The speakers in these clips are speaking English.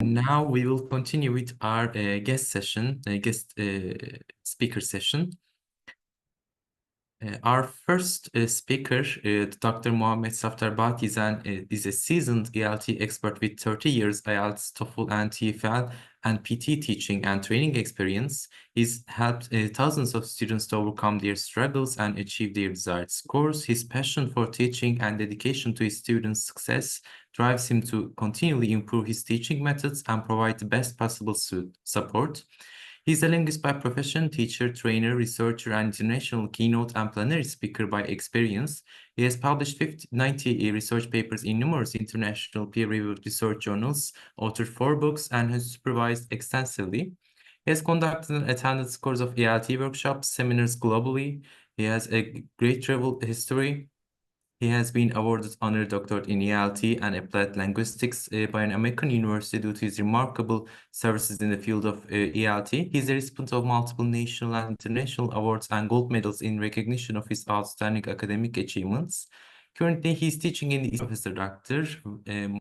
Now we will continue with our guest speaker session. Our first speaker, Dr. Mohammed Saftarbat, is a seasoned ELT expert with 30 years IELTS, TOEFL, and TEFL, and PT teaching and training experience. He's helped thousands of students to overcome their struggles and achieve their desired scores. His passion for teaching and dedication to his students' success drives him to continually improve his teaching methods and provide the best possible support. He's a linguist by profession, teacher, trainer, researcher, and international keynote and plenary speaker by experience. He has published 90 research papers in numerous international peer-reviewed research journals, authored 4 books, and has supervised extensively. He has conducted and attended scores of ELT workshops, seminars globally. He has a great travel history. He has been awarded honorary doctorate in ELT and applied linguistics by an American university due to his remarkable services in the field of ELT. He is the recipient of multiple national and international awards and gold medals in recognition of his outstanding academic achievements. Currently, he is teaching in the Professor Dr. Can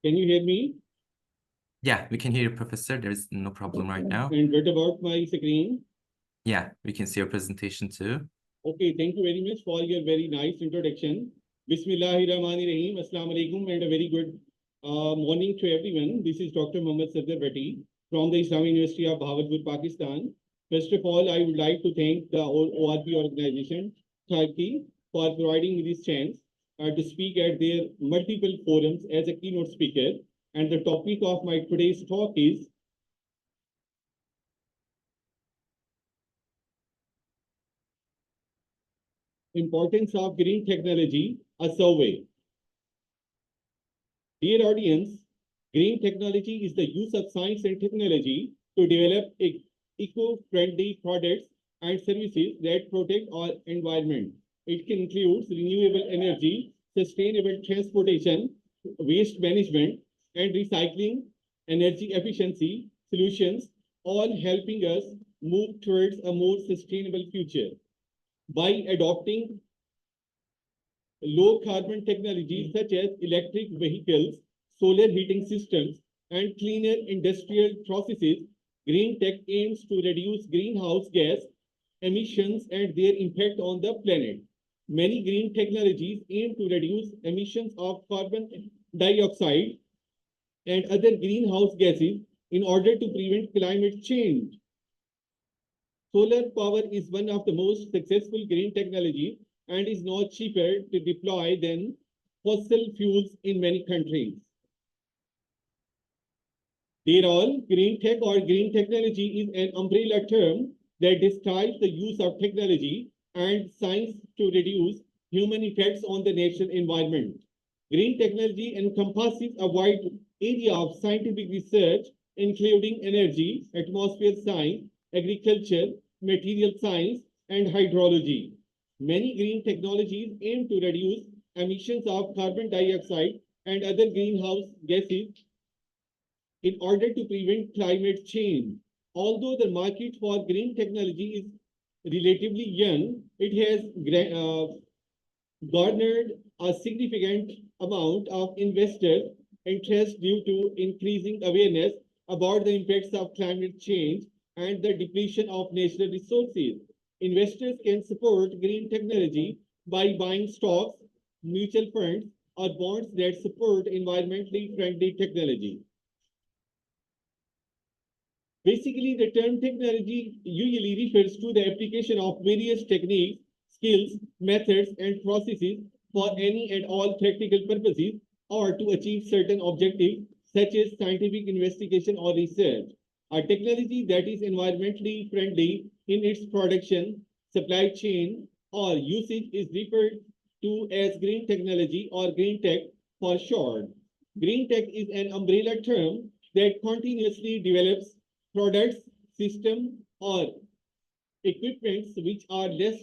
you hear me? Yeah, we can hear you, Professor. There is no problem right now. And what about my screen? Yeah, we can see your presentation too. Okay, thank you very much for your very nice introduction. Bismillahirrahmanirrahim. Assalamu alaikum and a very good morning to everyone. This is Dr. Mohammed Safdar Bhatti from the Islamic University of Bahawalpur, Pakistan. First of all, I would like to thank the ORP organization, Turkey, for providing me this chance to speak at their multiple forums as a keynote speaker. And the topic of my today's talk is importance of green technology, a survey. Dear audience, green technology is the use of science and technology to develop eco-friendly products and services that protect our environment. It includes renewable energy, sustainable transportation, waste management, and recycling, energy efficiency solutions, all helping us move towards a more sustainable future. By adopting low carbon technologies such as electric vehicles, solar heating systems, and cleaner industrial processes, green tech aims to reduce greenhouse gas emissions and their impact on the planet. Many green technologies aim to reduce emissions of carbon dioxide and other greenhouse gases in order to prevent climate change. Solar power is one of the most successful green technologies and is now cheaper to deploy than fossil fuels in many countries. Dear all, green tech or green technology is an umbrella term that describes the use of technology and science to reduce human effects on the natural environment. Green technology encompasses a wide area of scientific research, including energy, atmosphere science, agriculture, material science, and hydrology. Many green technologies aim to reduce emissions of carbon dioxide and other greenhouse gases in order to prevent climate change. Although the market for green technology is relatively young, it has garnered a significant amount of investor interest due to increasing awareness about the impacts of climate change and the depletion of natural resources. Investors can support green technology by buying stocks, mutual funds, or bonds that support environmentally friendly technology. Basically, the term technology usually refers to the application of various techniques, skills, methods, and processes for any and all practical purposes or to achieve certain objectives such as scientific investigation or research. A technology that is environmentally friendly in its production, supply chain, or usage is referred to as green technology or green tech for short. Green tech is an umbrella term that continuously develops products, systems, or equipments which are less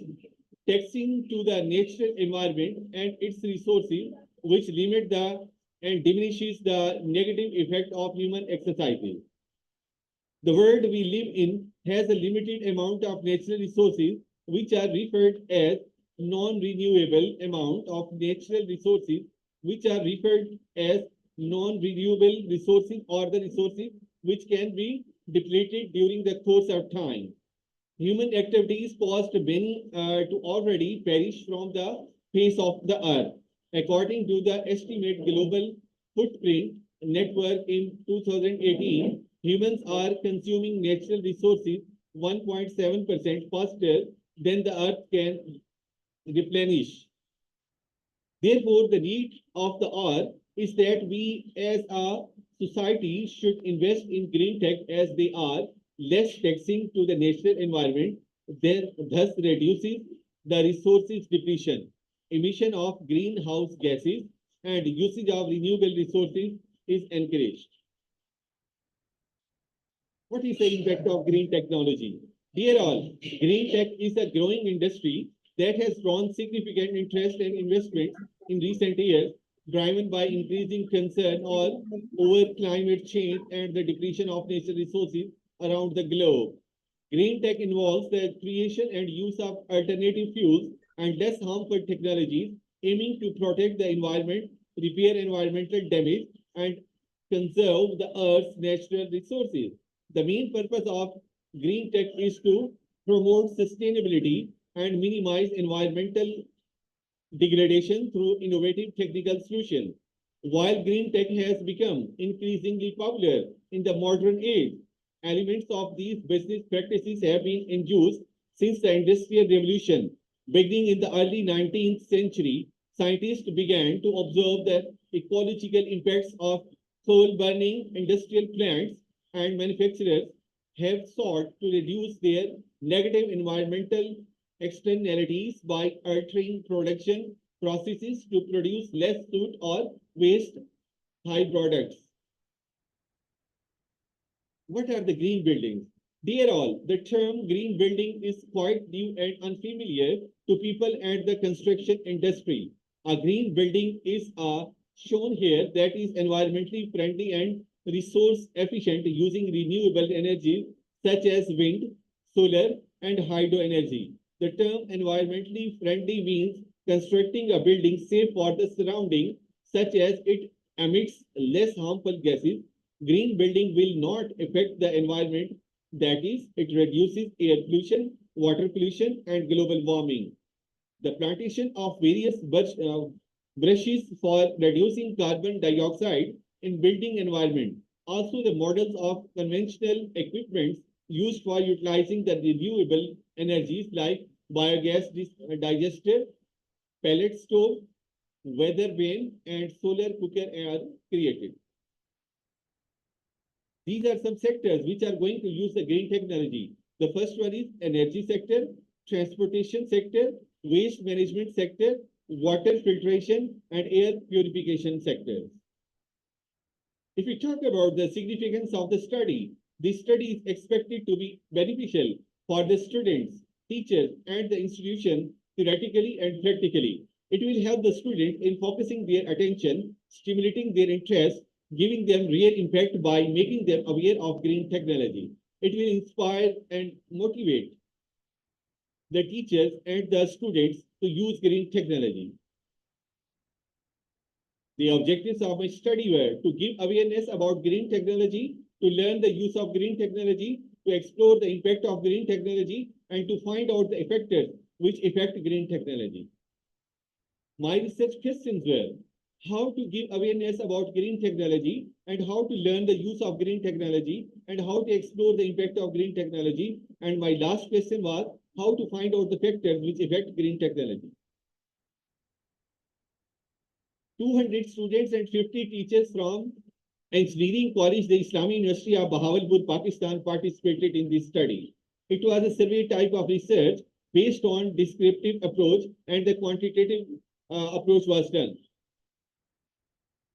taxing to the natural environment and its resources, which limit the and diminishes the negative effect of human exercises. The world we live in has a limited amount of natural resources which are referred as non-renewable amount of natural resources, which are referred as non-renewable resources or the resources which can be depleted during the course of time. Human activities caused many to already perish from the face of the earth. According to the estimate global footprint network in 2018, humans are consuming natural resources 1.7% faster than the earth can replenish. Therefore, the need of the hour is that we as a society should invest in green tech as they are less taxing to the natural environment, then thus reduces the resources depletion, emission of greenhouse gases, and usage of renewable resources is encouraged. What is the impact of green technology? Dear all, green tech is a growing industry that has drawn significant interest and investment in recent years, driven by increasing concern over climate change and the depletion of natural resources around the globe. Green tech involves the creation and use of alternative fuels and less harmful technologies, aiming to protect the environment, repair environmental damage, and conserve the Earth's natural resources. The main purpose of green tech is to promote sustainability and minimize environmental degradation through innovative technical solutions. While green tech has become increasingly popular in the modern age, elements of these business practices have been in use since the Industrial Revolution. Beginning in the early 19th century, scientists began to observe the ecological impacts of coal burning industrial plants, and manufacturers have sought to reduce their negative environmental externalities by altering production processes to produce less soot or waste high products. What are the green buildings? Dear all, the term green building is quite new and unfamiliar to people and the construction industry. A green building is shown here that is environmentally friendly and resource efficient using renewable energy such as wind, solar, and hydro energy. The term environmentally friendly means constructing a building safe for the surrounding, such as it emits less harmful gases. Green building will not affect the environment, that is, it reduces air pollution, water pollution, and global warming. The plantation of various brushes for reducing carbon dioxide in building environment. Also, the models of conventional equipments used for utilizing the renewable energies like biogas digester, pellet stove, weather vane, and solar cooker are created. These are some sectors which are going to use the green technology. The first one is energy sector, transportation sector, waste management sector, water filtration, and air purification sectors. If we talk about the significance of the study, this study is expected to be beneficial for the students, teachers, and the institution theoretically and practically. It will help the students in focusing their attention, stimulating their interest, giving them real impact by making them aware of green technology. It will inspire and motivate the teachers and the students to use green technology. The objectives of my study were to give awareness about green technology, to learn the use of green technology, to explore the impact of green technology, and to find out the factors which affect green technology. My research questions were how to give awareness about green technology and how to learn the use of green technology and how to explore the impact of green technology. And my last question was how to find out the factors which affect green technology. 200 students and 50 teachers from Engineering College, the Islamic University of Bahawalpur, Pakistan participated in this study. It was a survey type of research based on descriptive approach and the quantitative approach was done.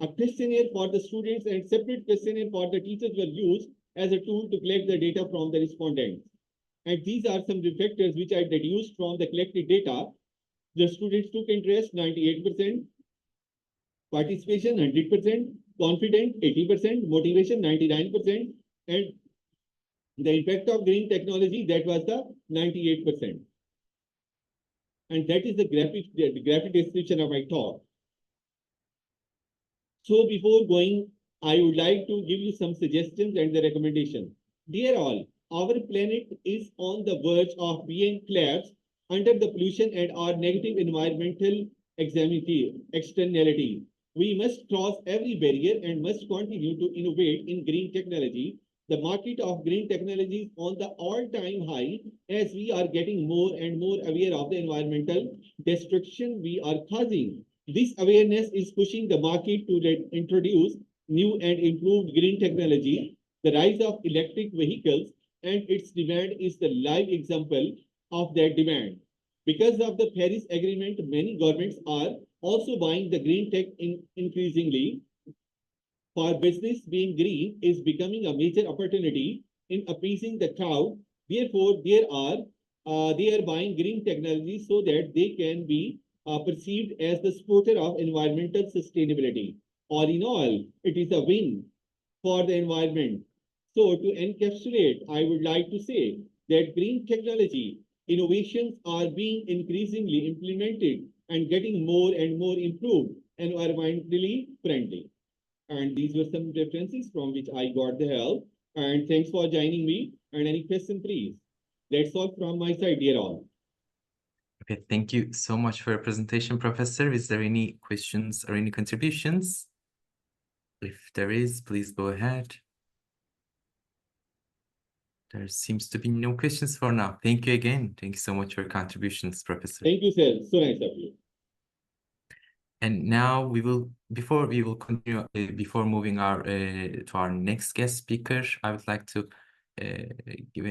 A questionnaire for the students and separate questionnaire for the teachers were used as a tool to collect the data from the respondents. And these are some factors which I deduced from the collected data. The students took interest 98%, participation 100%, confident 80%, motivation 99%, and the impact of green technology that was the 98%. And that is the graphic description of my talk. So before going, I would like to give you some suggestions and the recommendation. Dear all, our planet is on the verge of being collapsed under the pollution and our negative environmental externality. We must cross every barrier and must continue to innovate in green technology. The market of green technology is on the all-time high as we are getting more and more aware of the environmental destruction we are causing. This awareness is pushing the market to introduce new and improved green technology. The rise of electric vehicles and its demand is the live example of that demand. Because of the Paris Agreement, many governments are also buying the green tech increasingly. For business, being green is becoming a major opportunity in appeasing the crowd. Therefore, they are buying green technology so that they can be perceived as the supporter of environmental sustainability. All in all, it is a win for the environment. So to encapsulate, I would like to say that green technology innovations are being increasingly implemented and getting more and more improved and environmentally friendly. And these were some references from which I got the help. And thanks for joining me. And any question, please. That's all from my side, dear all. Okay, thank you so much for your presentation, Professor. Is there any questions or any contributions? If there is, please go ahead. There seems to be no questions for now. Thank you again. Thank you so much for your contributions, Professor. Thank you, sir. So nice of you. And now before we will continue, before moving to our next guest speaker, I would like to give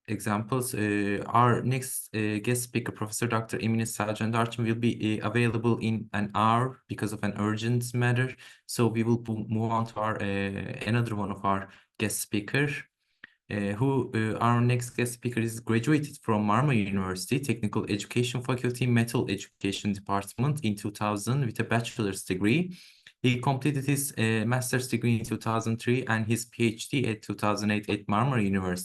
examples. Our next guest speaker, Professor Dr. Emine Selcan, will be available in an hour because of an urgent matter. So we will move on to our another one of our guest speaker. Our next guest speaker is graduated from Marmara University Technical Education Faculty Metal Education Department in 2000 with a bachelor's degree. He completed his master's degree in 2003 and his PhD at 2008 at Marmara University.